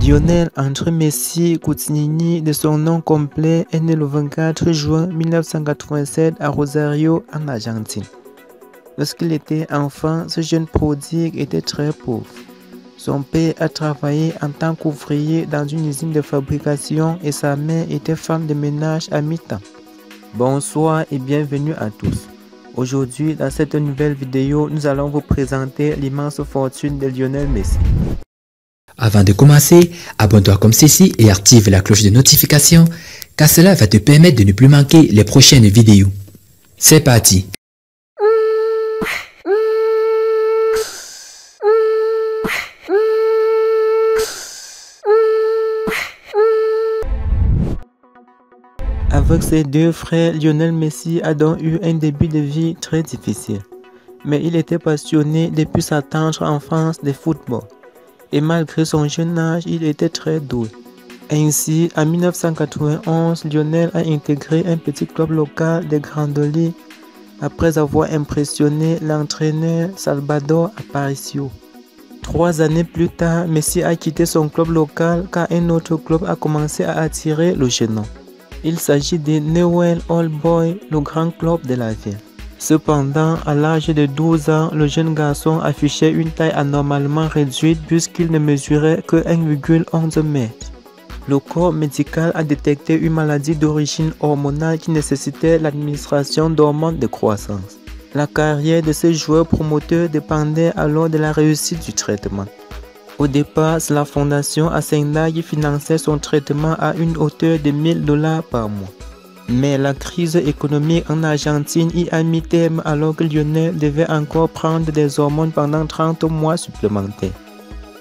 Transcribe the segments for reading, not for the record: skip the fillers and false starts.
Lionel André Messi Coutinho, de son nom complet, est né le 24 juin 1987 à Rosario, en Argentine. Lorsqu'il était enfant, ce jeune prodigue était très pauvre. Son père a travaillé en tant qu'ouvrier dans une usine de fabrication et sa mère était femme de ménage à mi-temps. Bonsoir et bienvenue à tous. Aujourd'hui, dans cette nouvelle vidéo, nous allons vous présenter l'immense fortune de Lionel Messi. Avant de commencer, abonne-toi comme ceci et active la cloche de notification car cela va te permettre de ne plus manquer les prochaines vidéos. C'est parti! Avec ses deux frères, Lionel Messi a donc eu un début de vie très difficile. Mais il était passionné depuis sa tendre enfance de football. Et malgré son jeune âge, il était très doué. Ainsi, en 1991, Lionel a intégré un petit club local de Grandoli après avoir impressionné l'entraîneur Salvador Aparicio. 3 années plus tard, Messi a quitté son club local car un autre club a commencé à attirer le jeune homme. Il s'agit de Newell's Old Boys, le grand club de la ville. Cependant, à l'âge de 12 ans, le jeune garçon affichait une taille anormalement réduite puisqu'il ne mesurait que 1,11 m. Le corps médical a détecté une maladie d'origine hormonale qui nécessitait l'administration d'hormones de croissance. La carrière de ce joueur promoteur dépendait alors de la réussite du traitement. Au départ, c'est la fondation Hacienda qui finançait son traitement à une hauteur de $1000 par mois. Mais la crise économique en Argentine y a mis terme alors que Lionel devait encore prendre des hormones pendant 30 mois supplémentaires.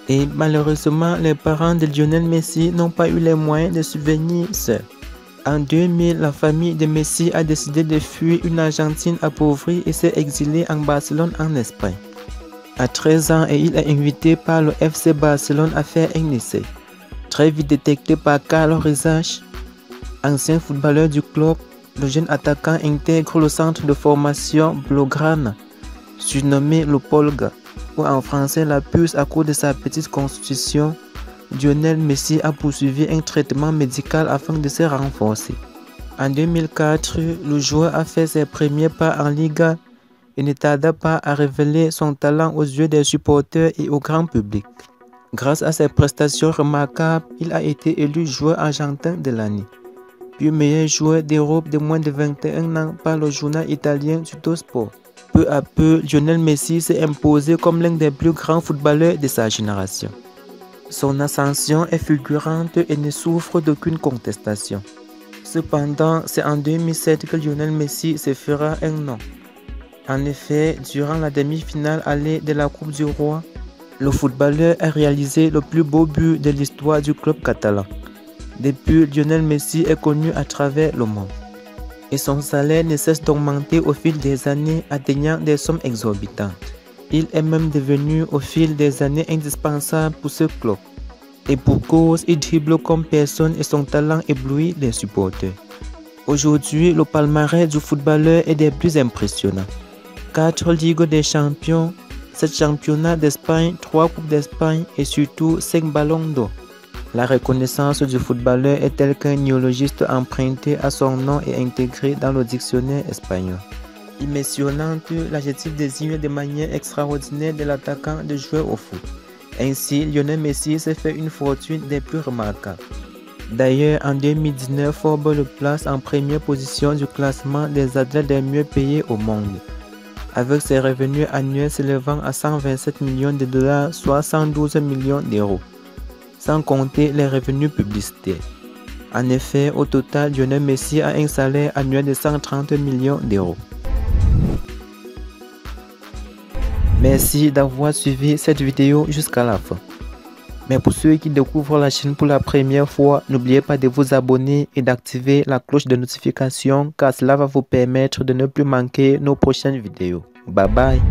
Et malheureusement, les parents de Lionel Messi n'ont pas eu les moyens de subvenir seuls. En 2000, la famille de Messi a décidé de fuir une Argentine appauvrie et s'est exilée en Barcelone en Espagne. À 13 ans, il est invité par le FC Barcelone à faire un essai. Très vite détecté par Carlos Rezach, ancien footballeur du club, le jeune attaquant intègre le centre de formation Blaugrana, surnommé le Polga, ou en français la puce à cause de sa petite constitution. Lionel Messi a poursuivi un traitement médical afin de se renforcer. En 2004, le joueur a fait ses premiers pas en Liga et ne tarda pas à révéler son talent aux yeux des supporters et au grand public. Grâce à ses prestations remarquables, il a été élu joueur argentin de l'année, puis meilleur joueur d'Europe de moins de 21 ans par le journal italien Tuttosport. Peu à peu, Lionel Messi s'est imposé comme l'un des plus grands footballeurs de sa génération. Son ascension est fulgurante et ne souffre d'aucune contestation. Cependant, c'est en 2007 que Lionel Messi se fera un nom. En effet, durant la demi-finale allée de la Coupe du Roi, le footballeur a réalisé le plus beau but de l'histoire du club catalan. Depuis, Lionel Messi est connu à travers le monde. Et son salaire ne cesse d'augmenter au fil des années, atteignant des sommes exorbitantes. Il est même devenu au fil des années indispensable pour ce club. Et pour cause, il dribble comme personne et son talent éblouit les supporters. Aujourd'hui, le palmarès du footballeur est des plus impressionnants. 4 Ligues des Champions, 7 championnats d'Espagne, 3 Coupes d'Espagne et surtout 5 ballons d'or. La reconnaissance du footballeur est telle qu'un néologiste emprunté à son nom est intégré dans le dictionnaire espagnol. Impressionnante, l'adjectif désigne de manière extraordinaire de l'attaquant de jouer au foot. Ainsi, Lionel Messi s'est fait une fortune des plus remarquables. D'ailleurs, en 2019, Forbes le place en première position du classement des athlètes les mieux payés au monde, avec ses revenus annuels s'élevant à 127 millions de dollars, soit 112 millions d'euros, sans compter les revenus publicitaires. En effet, au total, Lionel Messi a un salaire annuel de 130 millions d'euros. Merci d'avoir suivi cette vidéo jusqu'à la fin. Mais pour ceux qui découvrent la chaîne pour la première fois, n'oubliez pas de vous abonner et d'activer la cloche de notification car cela va vous permettre de ne plus manquer nos prochaines vidéos. Bye bye.